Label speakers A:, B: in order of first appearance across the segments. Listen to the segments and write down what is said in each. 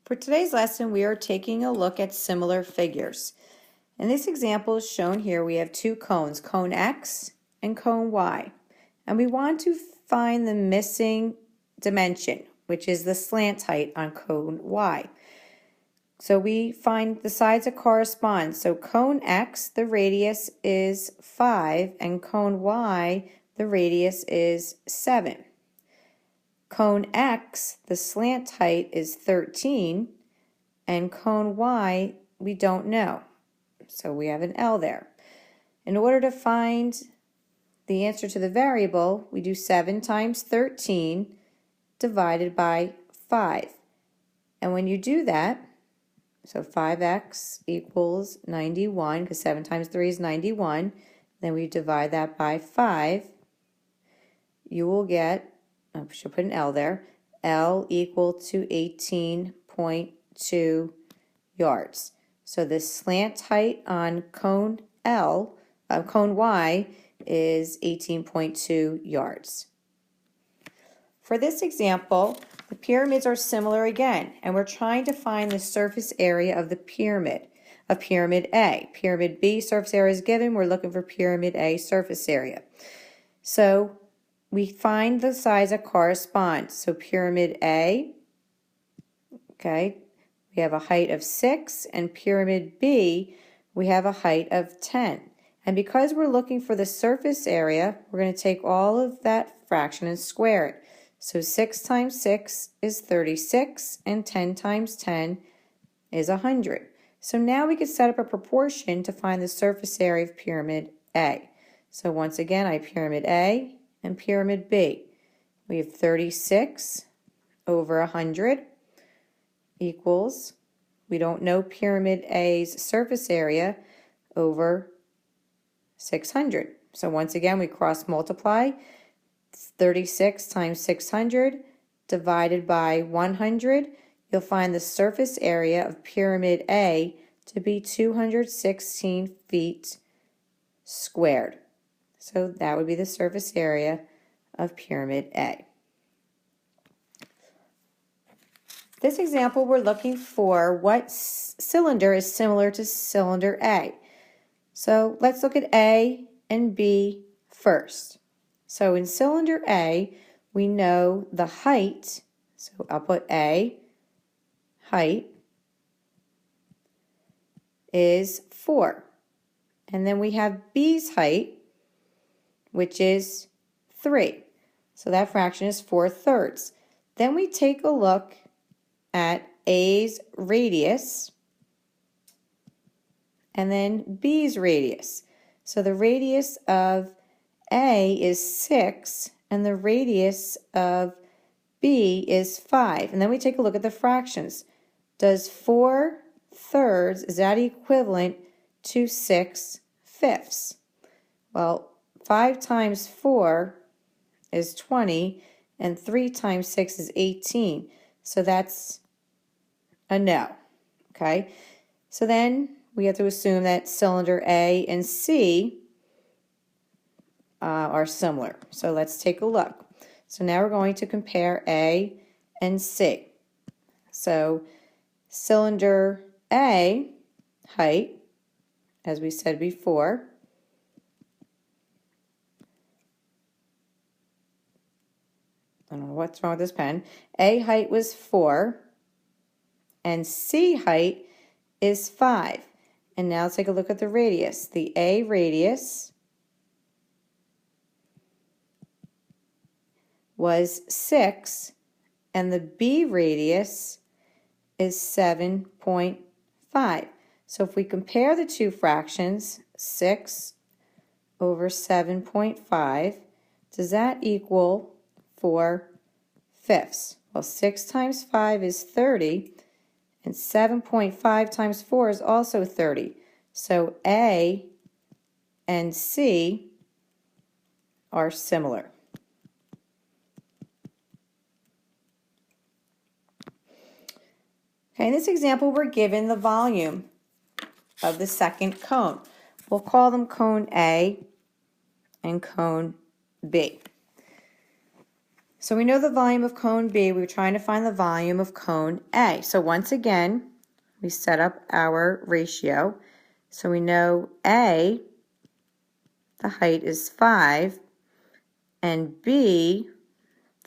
A: For today's lesson, we are taking a look at similar figures. In this example shown here, we have two cones, cone X and cone Y. And we want to find the missing dimension, which is the slant height on cone Y. So we find the sides that correspond. So cone X, the radius is 5, and cone Y, the radius is 7. Cone X, the slant height is 13, and cone Y, we don't know. So we have an L there. In order to find the answer to the variable, we do 7 times 13 divided by 5. And when you do that, so 5x equals 91, because 7 times 3 is 91. Then we divide that by 5. You will get, I should put an L there, L equal to 18.2 yards. So the slant height on cone cone Y is 18.2 yards. For this example, the pyramids are similar again, and we're trying to find the surface area of the pyramid, of Pyramid A. Pyramid B surface area is given, we're looking for Pyramid A surface area. So we find the sides that correspond. So Pyramid A, okay, we have a height of 6, and Pyramid B, we have a height of 10. And because we're looking for the surface area, we're going to take all of that fraction and square it. So 6 times 6 is 36, and 10 times 10 is 100. So now we could set up a proportion to find the surface area of Pyramid A. So once again, I have Pyramid A and Pyramid B. We have 36 over 100 equals, we don't know Pyramid A's surface area, over 600. So once again, we cross multiply. 36 times 600 divided by 100, you'll find the surface area of Pyramid A to be 216 feet squared. So that would be the surface area of Pyramid A. This example, we're looking for what cylinder is similar to cylinder A. So let's look at A and B first. So in cylinder A, we know the height, so I'll put A, height, is 4. And then we have B's height, which is 3. So that fraction is 4/3. Then we take a look at A's radius, and then B's radius. So the radius of A is 6, and the radius of B is 5. And then we take a look at the fractions. Does 4/3, is that equivalent to 6/5? Well, 5 times 4 is 20, and 3 times 6 is 18. So that's a no, okay? So then we have to assume that cylinder A and C are similar. So let's take a look. So now we're going to compare A and C. So cylinder A height, as we said before, I don't know what's wrong with this pen. A height was 4, and C height is 5. And now let's take a look at the radius. The A radius was 6, and the B radius is 7.5. So if we compare the two fractions, 6 over 7.5, does that equal 4/5? Well, 6 times 5 is 30, and 7.5 times 4 is also 30. So A and C are similar. Okay, in this example, we're given the volume of the second cone. We'll call them cone A and cone B. So we know the volume of cone B. We were trying to find the volume of cone A. So once again, we set up our ratio. So we know A, the height is 5, and B,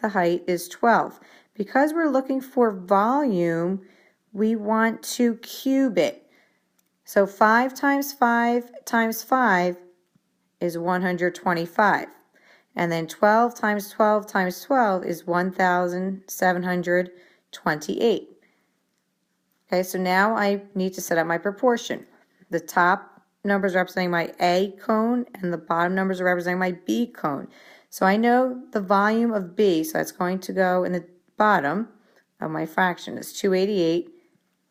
A: the height is 12. Because we're looking for volume, we want to cube it. So 5 times 5 times 5 is 125. And then 12 times 12 times 12 is 1,728. Okay, so now I need to set up my proportion. The top numbers representing my A cone and the bottom numbers are representing my B cone. So I know the volume of B, so that's going to go in the bottom of my fraction. It's 288.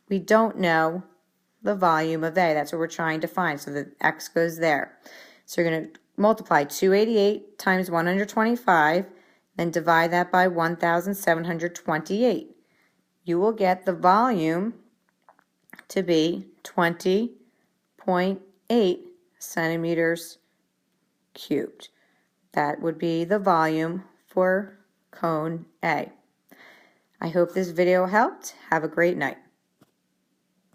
A: We don't know the volume of A. That's what we're trying to find. So the X goes there. So you're going to multiply 288 times 125, then divide that by 1,728. You will get the volume to be 20.8 centimeters cubed. That would be the volume for cone A. I hope this video helped. Have a great night.